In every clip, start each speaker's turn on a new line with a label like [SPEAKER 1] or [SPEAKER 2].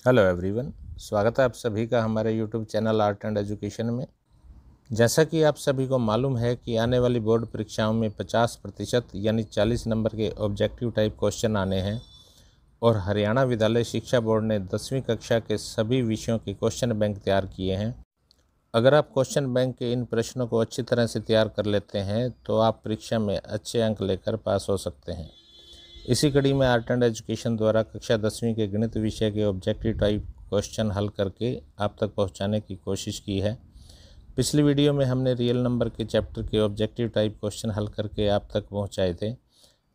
[SPEAKER 1] Hello everyone, स्वागत है आप सभी का हमारे YouTube channel art and education में। जैसा कि आप सभी को मालूम है कि आने वाली बोर्ड परीक्षाओं में 50% यानी 40 नंबर के ऑब्जेक्टिव टाइप क्वेश्चन आने हैं और हरियाणा विद्यालय शिक्षा बोर्ड ने 10वीं कक्षा के सभी विषयों के क्वेश्चन बैंक तैयार किए हैं। अगर आप क्वेश्चन बैंक के इन प्रश्नों को अच्छी तरह से तैयार कर लेते हैं तो आप परीक्षा में अच्छे अंक लेकर पास हो सकते हैं। इसी कड़ी में आर्ट एंड एजुकेशन द्वारा कक्षा 10वीं के गणित विषय के ऑब्जेक्टिव टाइप क्वेश्चन हल करके आप तक पहुंचाने की कोशिश की है। पिछली वीडियो में हमने रियल नंबर के चैप्टर के ऑब्जेक्टिव टाइप क्वेश्चन हल करके आप तक पहुंचाए थे।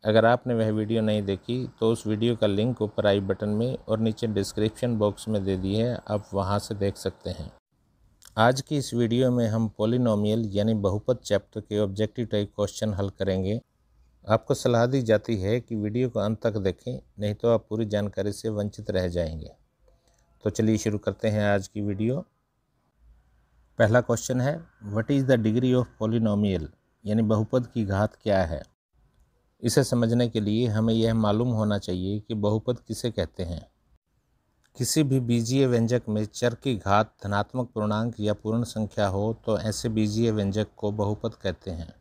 [SPEAKER 1] अगर आपने वह वीडियो नहीं देखी तो उस वीडियो का लिंक ऊपर आई बटन में और नीचे डिस्क्रिप्शन बॉक्स में दे दी है, आप वहां से देख सकते हैं। आज की इस वीडियो में हम पॉलिनोमियल यानी बहुपद चैप्टर के ऑब्जेक्टिव टाइप क्वेश्चन हल करेंगे। आपको सलाह दी जाती है कि वीडियो को अंत तक देखें, नहीं तो आप पूरी जानकारी से वंचित रह जाएंगे। तो चलिए शुरू करते हैं आज की वीडियो। पहला क्वेश्चन है, what is the degree of polynomial यानी बहुपद की घात क्या है। इसे समझने के लिए हमें यह मालूम होना चाहिए कि बहुपद किसे कहते हैं। किसी भी बीजीय व्यंजक में चर की घात धनात्मक पूर्णांक या पूर्ण संख्या हो तो ऐसे बीजीय व्यंजक को बहुपद कहते हैं।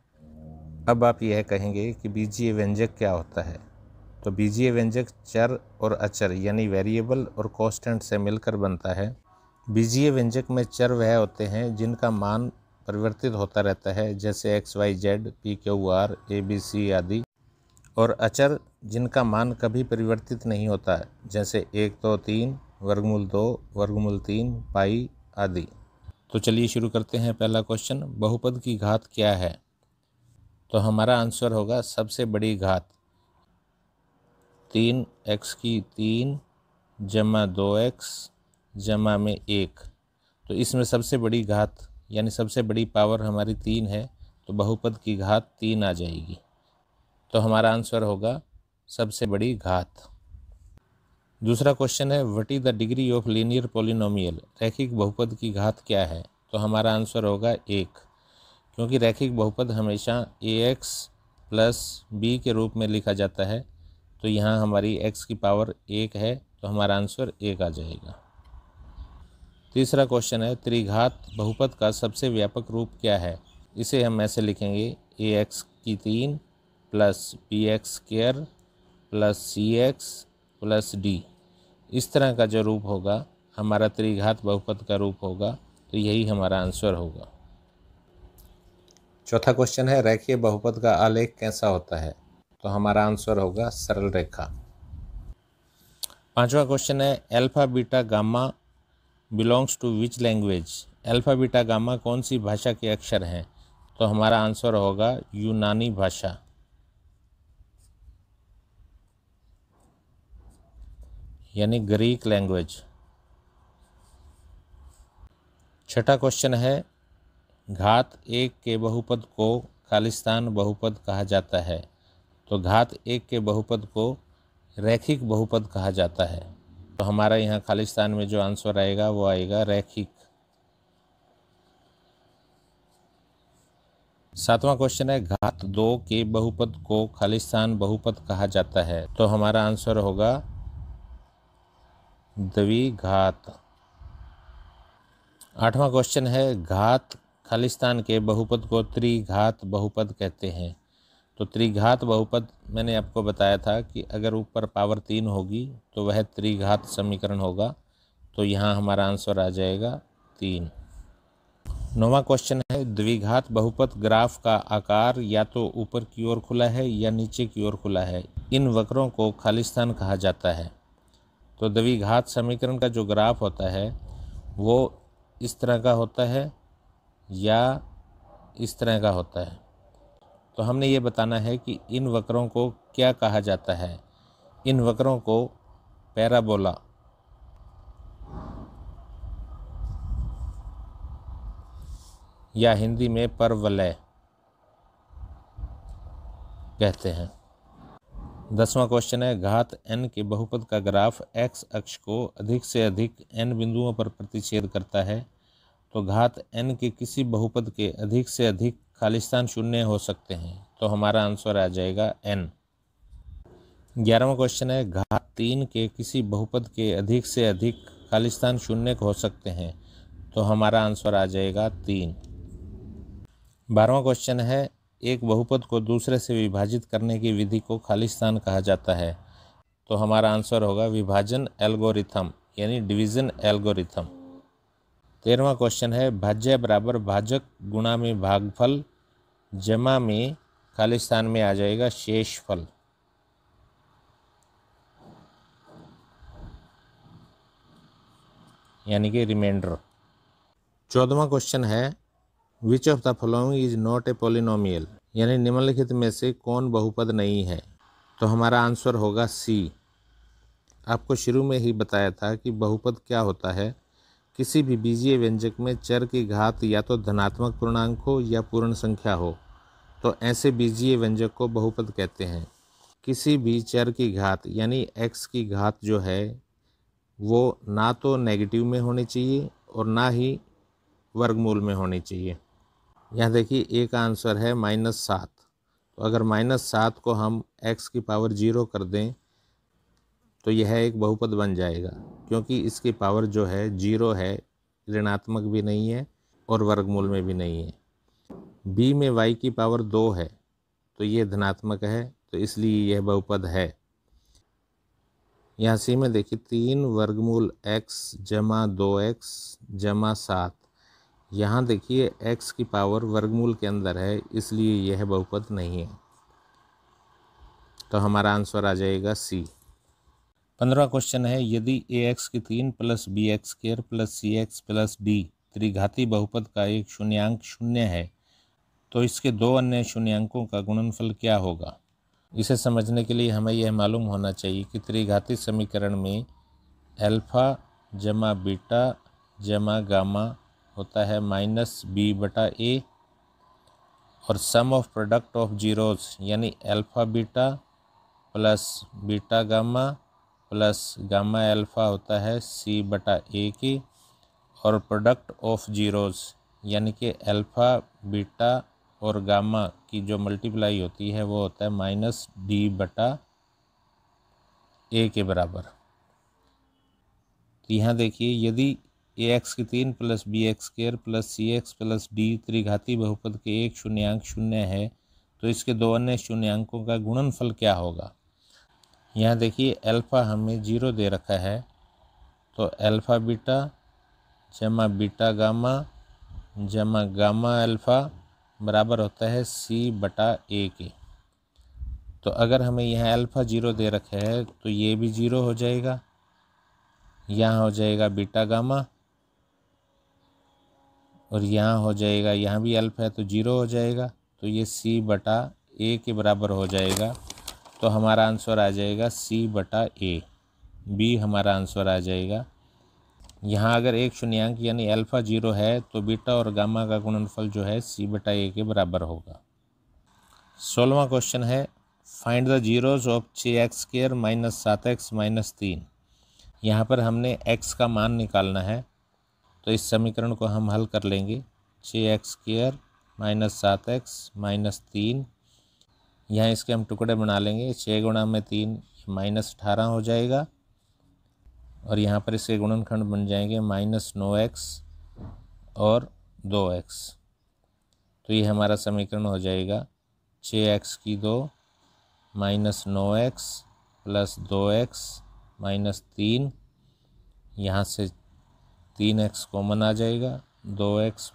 [SPEAKER 1] अब आप यह कहेंगे कि बीजीय व्यंजक क्या होता है। तो बीजीय व्यंजक चर और अचर यानी वेरिएबल और कांस्टेंट से मिलकर बनता है। बीजीय व्यंजक में चर वह होते हैं जिनका मान परिवर्तित होता रहता है, जैसे XYZ, PQR, ABC आदि, और अचर जिनका मान कभी परिवर्तित नहीं होता है, जैसे 1 2 3, वर्गमूल 2, वर्गमूल 3, पाई आदि। तो चलिए शुरू करते हैं पहला क्वेश्चन, बहुपद की घात क्या है। तो हमारा आंसर होगा सबसे बड़ी घात 3x की 3 जमा 2x जमा में 1। तो इसमें सबसे बड़ी घात यानी सबसे बड़ी पावर हमारी 3 है, तो बहुपद की घात 3 आ जाएगी। तो हमारा आंसर होगा सबसे बड़ी घात। दूसरा क्वेश्चन है, what is the degree of linear polynomial, रैखिक बहुपद की घात क्या है। तो हमारा आंसर होगा 1, क्योंकि रैखिक बहुपद हमेशा ax प्लस b के रूप में लिखा जाता है। तो यहाँ हमारी x की पावर 1 है, तो हमारा आंसर 1 आ जाएगा। तीसरा क्वेश्चन है, त्रिघात बहुपद का सबसे व्यापक रूप क्या है। इसे हम ऐसे लिखेंगे, ax की 3 plus bx square plus cx plus d। इस तरह का जो रूप होगा हमारा त्रिघात बहुपद का रूप होगा, तो यही हमारा आंसर होगा। चौथा क्वेश्चन है, रेखीय बहुपद का आलेख कैसा होता है। तो हमारा आंसर होगा सरल रेखा। पांचवा क्वेश्चन है, alpha beta gamma belongs to which language. Alpha beta gamma कौन सी भाषा के अक्षर हैं। तो हमारा आंसर होगा यूनानी भाषा। यानी ग्रीक लैंग्वेज। छठा क्वेश्चन है, घात 1 के बहुपद को खालिस्तान बहुपद कहा जाता है। तो घात 1 के बहुपद को रैखिक बहुपद कहा जाता है। तो हमारा यहाँ खालिस्तान में जो आंसर आएगा वो आएगा रैखिक। सातवां क्वेश्चन है, घात 2 के बहुपद को खालिस्तान बहुपद कहा जाता है। तो हमारा आंसर होगा द्विघात। आठवां क्वेश्चन है, घात खालिस्तान के बहुपद को त्रिघात बहुपद कहते हैं। तो त्रिघात बहुपद मैंने आपको बताया था कि अगर ऊपर पावर 3 होगी तो वह त्रिघात समीकरण होगा। तो यहाँ हमारा आंसर आ जाएगा 3। नौवां क्वेश्चन है, द्विघात बहुपद ग्राफ का आकार या तो ऊपर की ओर खुला है या नीचे की ओर खुला है। इन वक्रों को खालिस्तान कहा जाता है। तो द्विघात समीकरण का जो ग्राफ होता है वो इस तरह का होता है या इस तरह का होता है। तो हमने ये बताना है कि इन वक्रों को क्या कहा जाता है। इन वक्रों को पैराबोला या हिंदी में परवलय कहते हैं। 10वां क्वेश्चन है, घात n के बहुपद का ग्राफ x अक्ष को अधिक से अधिक n बिंदुओं पर प्रतिच्छेद करता है। तो घात n के किसी बहुपद के अधिक से अधिक खालिस्तान शून्य हो सकते हैं। तो हमारा आंसर आ जाएगा n। 11वां क्वेश्चन है, घात 3 के किसी बहुपद के अधिक से अधिक खालिस्तान शून्य हो सकते हैं? तो हमारा आंसर आ जाएगा 3। 12वां क्वेश्चन है, एक बहुपद को दूसरे से विभाजित करने की विधि को खालिस्तान कहा जाता है? तो हमारा आंसर होगा विभाजन एल्गोरिथम यानी डिवीज़न एल्गोरिथम। 13वां क्वेश्चन है, भाज्य बराबर भाजक गुणा में भागफल जमा में खालिस्तान में आ जाएगा शेषफल। यानी कि रिमाइंडर। 14वां क्वेश्चन है, which of the following is not a polynomial, यानी निम्नलिखित में से कौन बहुपद नहीं है? तो हमारा आंसर होगा सी। आपको शुरू में ही बताया था कि बहुपद क्या होता है। किसी भी बीजीय व्यंजक में चर की घात या तो धनात्मक पूर्णांक हो या पूर्ण संख्या हो, तो ऐसे बीजीय व्यंजक को बहुपद कहते हैं। किसी भी चर की घात यानी x की घात जो है वो ना तो नेगेटिव में होनी चाहिए और ना ही वर्गमूल में होनी चाहिए। यहाँ देखिए ए का आंसर है -7। तो अगर -7 को हम x की पावर 0 कर दें तो यह एक बहुपद बन जाएगा, क्योंकि इसकी पावर जो है 0 है, ऋणात्मक भी नहीं है और वर्गमूल में भी नहीं है। b में y की पावर 2 है तो ये धनात्मक है, तो इसलिए यह बहुपद है। यहाँ सी में देखिए 3 वर्गमूल x जमा 2x जमा 7। यहाँ देखिए x की पावर वर्गमूल के अंदर है, इसलिए यह बहुपद नहीं है। तो हमारा आंसर आ जाएगा सी। 15वां क्वेश्चन है, यदि ax की 3 + bx² + cx + d त्रिघाती बहुपद का एक शून्यांक शून्य है तो इसके दो अन्य शून्यांकों का गुणनफल क्या होगा? इसे समझने के लिए हमें यह मालूम होना चाहिए कि त्रिघाती समीकरण में अल्फा जमा बीटा जमा गामा होता है -b/a और सम ऑफ प्रोडक्ट ऑफ जीरोस यानी alpha beta plus beta gamma plus gamma alpha होता है c/a की, और प्रोडक्ट ऑफ जीरोस यानी कि अल्फ़ा बीटा और गामा की जो मल्टीप्लाई होती है वो होता है -d/a के बराबर। तो यहाँ देखिए, यदि ax की 3 + bx² + cx + d त्रिघाती बहुपद के एक शून्यांक शून्य है तो इसके दो अन्य शून्यांकों का गुणनफल क्या होगा? यहाँ देखिए अल्फ़ा हमें 0 दे रखा है, तो अल्फ़ा बीटा जमा बीटा गामा जमा गामा अल्फ़ा बराबर होता है c/a के। तो अगर हमें यहाँ अल्फ़ा 0 दे रखा है तो ये भी 0 हो जाएगा, यहाँ हो जाएगा बीटा गामा और यहाँ हो जाएगा, यहाँ भी अल्फ़ा है तो 0 हो जाएगा, तो ये c/a के बराबर हो जाएगा। तो हमारा आंसर आ जाएगा c/a। बी हमारा आंसर आ जाएगा। यहाँ अगर एक शून्यांक यानी अल्फ़ा 0 है तो बीटा और गामा का गुणनफल जो है c/a के बराबर होगा। 16वां क्वेश्चन है, find the zeros of 6x² - 7x - 3। यहाँ पर हमने x का मान निकालना है, तो इस समीकरण को हम हल कर लेंगे। 6x² - 7x - 3, यहाँ इसके हम टुकड़े बना लेंगे। 6 गुणा में 3 -18 हो जाएगा और यहाँ पर इसके गुणनखंड बन जाएंगे -9x और 2x। तो ये हमारा समीकरण हो जाएगा 6x की 2 -9x + 2x - 3। यहाँ से 3x कॉमन आ जाएगा, 2x -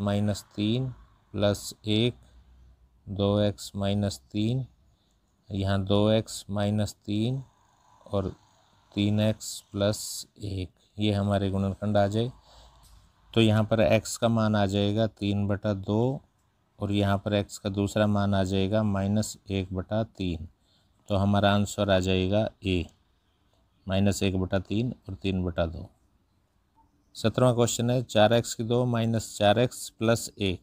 [SPEAKER 1] 3 + 1 2x - 3, यहाँ 2x - 3 और 3x + 1, ये हमारे गुणनखंड आ जाए। तो यहाँ पर x का मान आ जाएगा 3/2 और यहाँ पर x का दूसरा मान आ जाएगा -1/3। तो हमारा आंसर आ जाएगा ए, -1/3 और 3/2। 17वां क्वेश्चन है, 4x की 2 - 4x + 1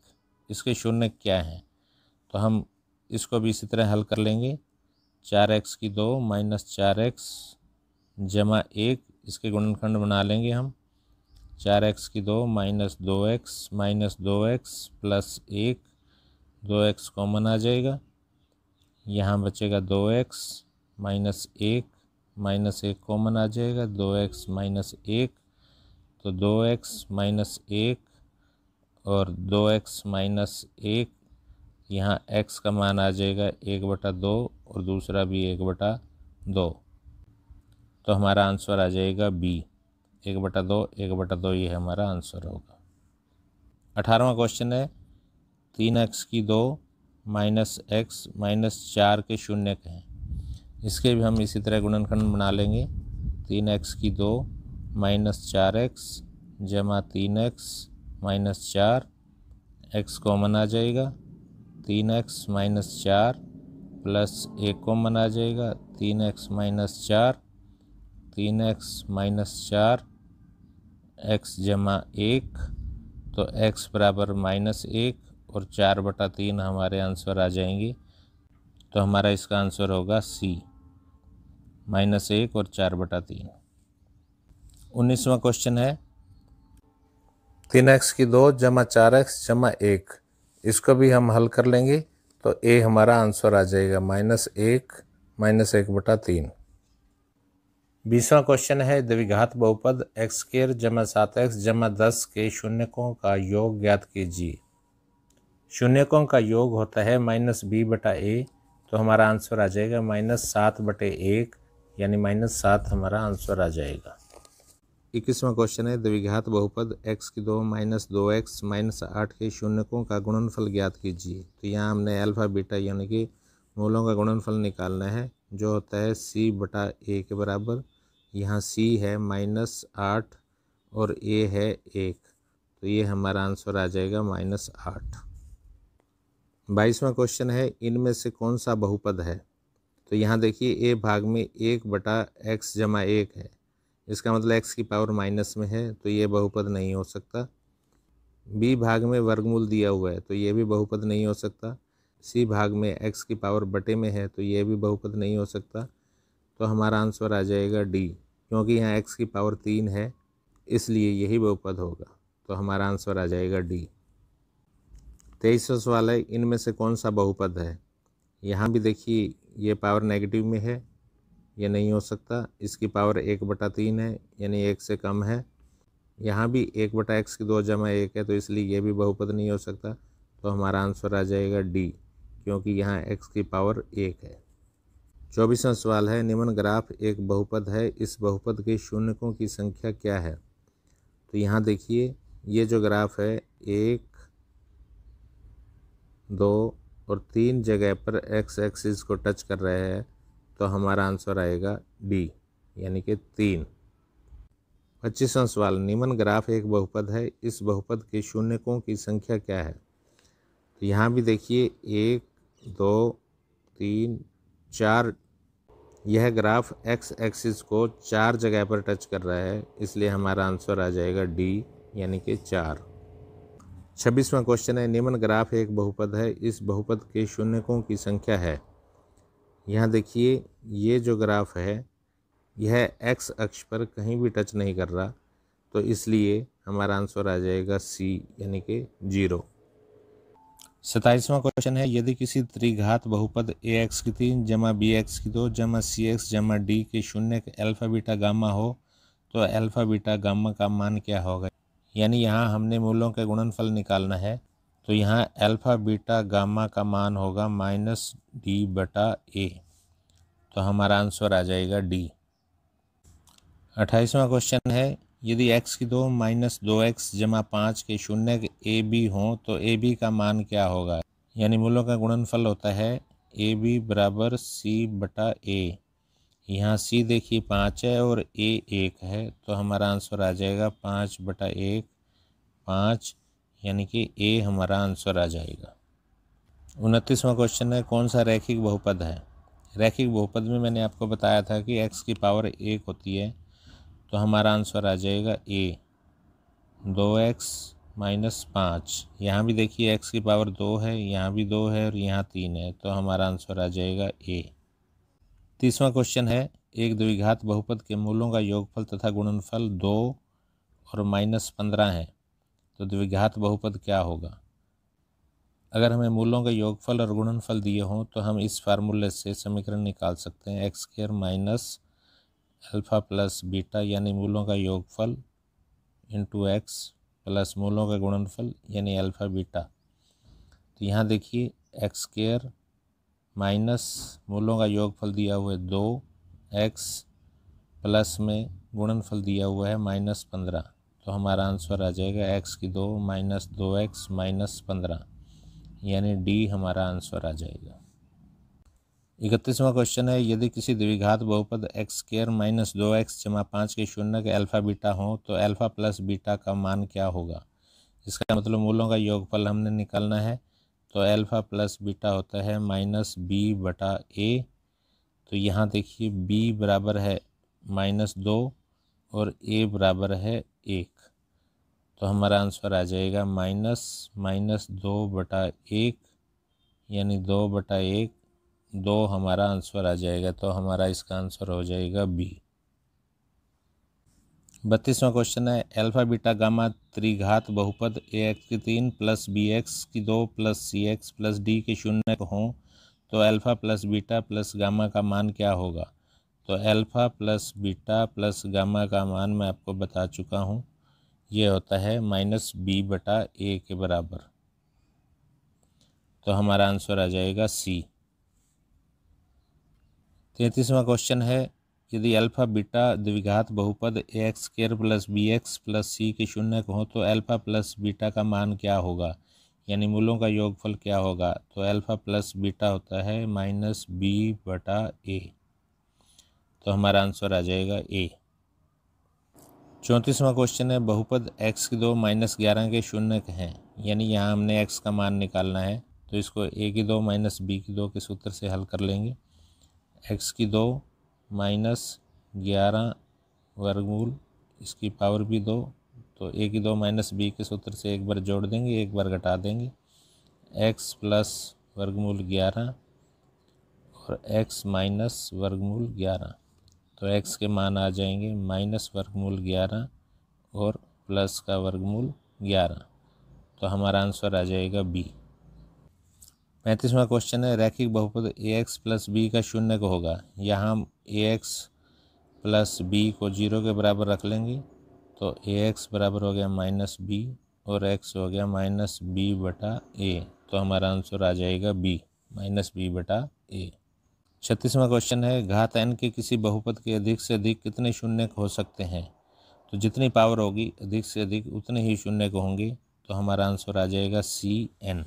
[SPEAKER 1] इसके शून्य क्या हैं? तो हम इसको भी इसी तरह हल कर लेंगे। 4x की 2 - 4x जमा 1 इसके गुणनखंड बना लेंगे हम। 4x की 2 - 2x - 2x + 1 2x कॉमन आ जाएगा, यहाँ बचेगा 2x - 1 -1 कॉमन आ जाएगा, 2x - 1 तो 2x माइनस 1 और 2x माइनस 1, यहाँ x का मान आ जाएगा 1/2 और दूसरा भी 1/2, तो हमारा आंसर आ जाएगा बी, 1/2 1/2, ये हमारा आंसर होगा। 18वां क्वेश्चन है 3x की 2 माइनस x माइनस 4 के शून्य हैं। इसके भी हम इसी तरह गुणनखंड बना लेंगे। 3x की 2 माइनस 4x जमा 3x माइनस 4, x कॉमन आ जाएगा, 3x माइनस 4 प्लस 1 कॉमन आ जाएगा, 3x minus 4, 3x minus 4, x जमा 1, तो x बराबर -1 और 4/3 हमारे आंसर आ जाएंगे। तो हमारा इसका आंसर होगा सी, -1 और 4/3। 19वां क्वेश्चन है 3x की 2 जमा 4x जमा 1, इसको भी हम हल कर लेंगे तो ए हमारा आंसर आ जाएगा -1 -1/3। 20वां क्वेश्चन है द्विघात बहुपद x² जमा 7x जमा 10 के शून्यकों का योग ज्ञात कीजिए। शून्यकों का योग होता है -b/a, तो हमारा आंसर आ जाएगा -7/1, यानी -7 हमारा आंसर आ जाएगा। 21वां क्वेश्चन है द्विघात बहुपद x की 2 माइनस 2x माइनस 8 के शून्यकों का गुणनफल ज्ञात कीजिए। तो यहाँ हमने अल्फा बीटा यानी कि मूलों का गुणनफल निकालना है, जो होता है c/a के बराबर। यहाँ c है -8 और a है 1, तो ये हमारा आंसर आ जाएगा -8। 22वां क्वेश्चन है इनमें से कौन सा बहुपद है। तो यहाँ देखिए a भाग में 1/x जमा 1 है, इसका मतलब x की पावर माइनस में है, तो ये बहुपद नहीं हो सकता। b भाग में वर्गमूल दिया हुआ है, तो ये भी बहुपद नहीं हो सकता। c भाग में x की पावर बटे में है, तो ये भी बहुपद नहीं हो सकता। तो हमारा आंसर आ जाएगा डी, क्योंकि यहाँ x की पावर 3 है, इसलिए यही बहुपद होगा। तो हमारा आंसर आ जाएगा डी। 23वां सवाल है इनमें से कौन सा बहुपद है। यहाँ भी देखिए ये पावर नेगेटिव में है, ये नहीं हो सकता। इसकी पावर 1/3 है, यानी 1 से कम है। यहाँ भी 1/x की 2 जमा 1 है, तो इसलिए ये भी बहुपद नहीं हो सकता। तो हमारा आंसर आ जाएगा डी, क्योंकि यहाँ x की पावर 1 है। 24वां सवाल है निम्न ग्राफ एक बहुपद है, इस बहुपद के शून्यकों की संख्या क्या है। तो यहाँ देखिए ये जो ग्राफ है 1, 2 और 3 जगह पर x एक्सिस को टच कर रहे हैं, तो हमारा आंसर आएगा डी, यानी कि 3। 25वां सवाल निम्न ग्राफ एक बहुपद है, इस बहुपद के शून्यकों की संख्या क्या है। तो यहाँ भी देखिए 1, 2, 3, 4, यह ग्राफ x एक्सिस को 4 जगह पर टच कर रहा है, इसलिए हमारा आंसर आ जाएगा डी, यानी कि 4। 26वां क्वेश्चन है निम्न ग्राफ एक बहुपद है, इस बहुपद के शून्यकों की संख्या है। यहाँ देखिए ये जो ग्राफ है यह x अक्ष पर कहीं भी टच नहीं कर रहा, तो इसलिए हमारा आंसर आ जाएगा सी, यानी कि 0। 27वां क्वेश्चन है यदि किसी त्रिघात बहुपद ax की 3 जमा bx की 2 जमा cx जमा d के शून्य अल्फा बीटा गामा हो, तो अल्फा बीटा गामा का मान क्या होगा। यानी यहाँ हमने मूलों के गुणनफल निकालना है, तो यहाँ अल्फा बीटा गामा का मान होगा -d/a, तो हमारा आंसर आ जाएगा डी। 28वां क्वेश्चन है यदि x की 2 माइनस 2x जमा 5 के शून्य ए बी हों, तो ए बी का मान क्या होगा। यानी मूलों का गुणनफल होता है ए बी बराबर c/a। यहाँ c देखिए 5 है और a 1 है, तो हमारा आंसर आ जाएगा 5/1, 5, यानी कि a हमारा आंसर आ जाएगा। 29वां क्वेश्चन है कौन सा रैखिक बहुपद है। रैखिक बहुपद में मैंने आपको बताया था कि x की पावर 1 होती है, तो हमारा आंसर आ जाएगा ए, 2x माइनस 5। यहाँ भी देखिए x की पावर 2 है, यहाँ भी 2 है और यहाँ 3 है, तो हमारा आंसर आ जाएगा ए। 30वां क्वेश्चन है एक द्विघात बहुपद के मूलों का योगफल तथा गुणनफल 2 और -15 है, तो द्विघात बहुपद क्या होगा। अगर हमें मूलों का योगफल और गुणनफल दिए हों, तो हम इस फार्मूले से समीकरण निकाल सकते हैं x² minus alpha plus beta, यानी मूलों का योगफल इंटू एक्स प्लस मूलों का गुणनफल यानी अल्फ़ा बीटा। तो यहाँ देखिए एक्स स्क्वायर माइनस मूलों का योगफल दिया हुआ है 2x प्लस में गुणनफल दिया हुआ है -15। तो हमारा आंसर आ जाएगा x की 2 माइनस 2x माइनस 15 यानी डी हमारा आंसर आ जाएगा। 31वां क्वेश्चन है, यदि किसी द्विघात बहुपद एक्स स्क्वायर माइनस 2x जमा 5 के शून्य के अल्फ़ा बीटा हो तो अल्फ़ा प्लस बीटा का मान क्या होगा। इसका मतलब मूलों का योगफल हमने निकालना है। तो अल्फ़ा प्लस बीटा होता है -b/a। तो यहाँ देखिए b बराबर है -2 और a बराबर है 1। तो हमारा आंसर आ जाएगा -2/1 यानी 2/1। 2 हमारा आंसर आ जाएगा। तो हमारा इसका आंसर हो जाएगा बी। 32वां क्वेश्चन है, अल्फ़ा बीटा गामा त्रिघात बहुपद ax की 3 प्लस bx की 2 प्लस cx प्लस d के शून्य हों तो alpha plus beta plus gamma का मान क्या होगा। तो alpha plus beta plus gamma का मान मैं आपको बता चुका हूँ, ये होता है -b/a के बराबर। तो हमारा आंसर आ जाएगा सी। 33वां क्वेश्चन है, यदि अल्फ़ा बीटा द्विघात बहुपद ax square plus bx plus c के शून्य हो तो अल्फ़ा प्लस बीटा का मान क्या होगा, यानी मूलों का योगफल क्या होगा। तो अल्फ़ा प्लस बीटा होता है -b/a। तो हमारा आंसर आ जाएगा ए। 34वां क्वेश्चन है, बहुपद x की 2 माइनस 11 के शून्य हैं, यानी यहाँ हमने x का मान निकालना है। तो इसको a की 2 माइनस b की 2 के सूत्र से हल कर लेंगे। x की 2 माइनस 11 वर्गमूल इसकी पावर भी 2। तो a की 2 माइनस b के सूत्र से एक बार जोड़ देंगे, एक बार घटा देंगे। x प्लस वर्गमूल 11 और x माइनस वर्गमूल 11। तो x के मान आ जाएंगे माइनस वर्गमूल 11 और प्लस का वर्गमूल 11। तो हमारा आंसर आ जाएगा बी। 35वां क्वेश्चन है, रैखिक बहुपद ax प्लस b का शून्य को होगा। यहाँ हम ax प्लस b को 0 के बराबर रख लेंगे। तो ax बराबर हो गया -b और x हो गया -b/a। तो हमारा आंसर आ जाएगा b -b/a। 36वां क्वेश्चन है, घात n के किसी बहुपद के अधिक से अधिक कितने शून्य हो सकते हैं। तो जितनी पावर होगी अधिक से अधिक उतने ही शून्य होंगे। तो हमारा आंसर आ जाएगा cn।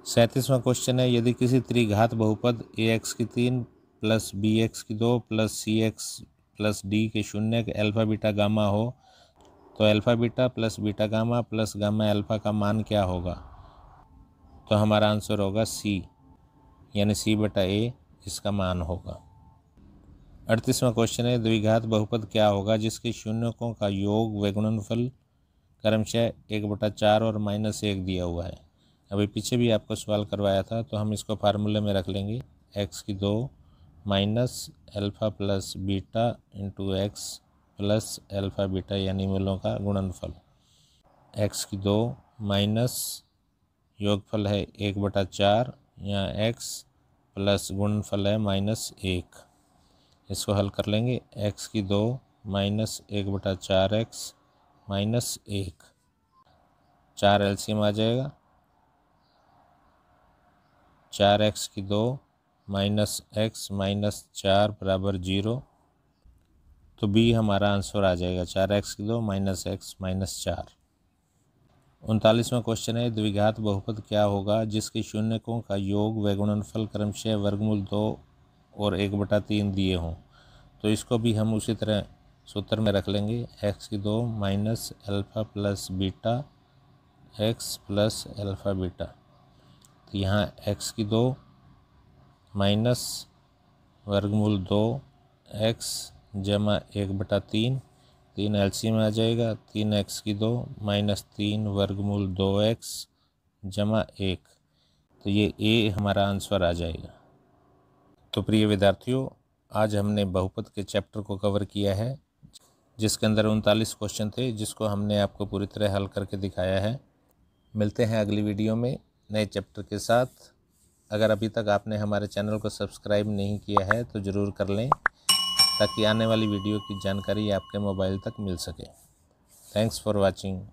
[SPEAKER 1] 37वां क्वेश्चन है, यदि किसी त्रिघात बहुपद ax की 3 प्लस bx की 2 प्लस cx प्लस d के शून्य के अल्फ़ा बीटा गामा हो तो alpha beta plus beta gamma plus gamma alpha का मान क्या होगा। तो हमारा आंसर होगा सी, यानी c/a इसका मान होगा। 38वां क्वेश्चन है, द्विघात बहुपद क्या होगा जिसके शून्यकों का योग व गुणनफल क्रमशः 1/4 और -1 दिया हुआ है। अभी पीछे भी आपको सवाल करवाया था, तो हम इसको फार्मूले में रख लेंगे। x की 2 minus alpha plus beta into x plus alpha beta यानी मूलों का गुणनफल। x की 2 माइनस योगफल है 1/4 यहाँ x प्लस गुणनफल है -1। इसको हल कर लेंगे। x की 2 माइनस 1/4x -1। 4 एलसीएम आ जाएगा। 4x की 2 माइनस x माइनस 4 बराबर 0। तो बी हमारा आंसर आ जाएगा 4x की 2 माइनस x माइनस 4। 39वां क्वेश्चन है, द्विघात बहुपद क्या होगा जिसके शून्यकों का योग व गुणनफल क्रमशः वर्गमूल 2 और 1/3 दिए हों। तो इसको भी हम उसी तरह सूत्र में रख लेंगे। x की 2 minus alpha plus beta x plus alpha beta. तो यहाँ x की 2 माइनस वर्गमूल 2 x जमा 1/3। 3 एलसीएम आ जाएगा। 3x की 2 माइनस 3 वर्गमूल 2x जमा 1। तो ये a हमारा आंसर आ जाएगा। तो प्रिय विद्यार्थियों, आज हमने बहुपद के चैप्टर को कवर किया है, जिसके अंदर 39 क्वेश्चन थे, जिसको हमने आपको पूरी तरह हल करके दिखाया है। मिलते हैं अगली वीडियो में नए चैप्टर के साथ। अगर अभी तक आपने हमारे चैनल को सब्सक्राइब नहीं किया है तो ज़रूर कर लें, ताकि आने वाली वीडियो की जानकारी आपके मोबाइल तक मिल सके। Thanks for watching.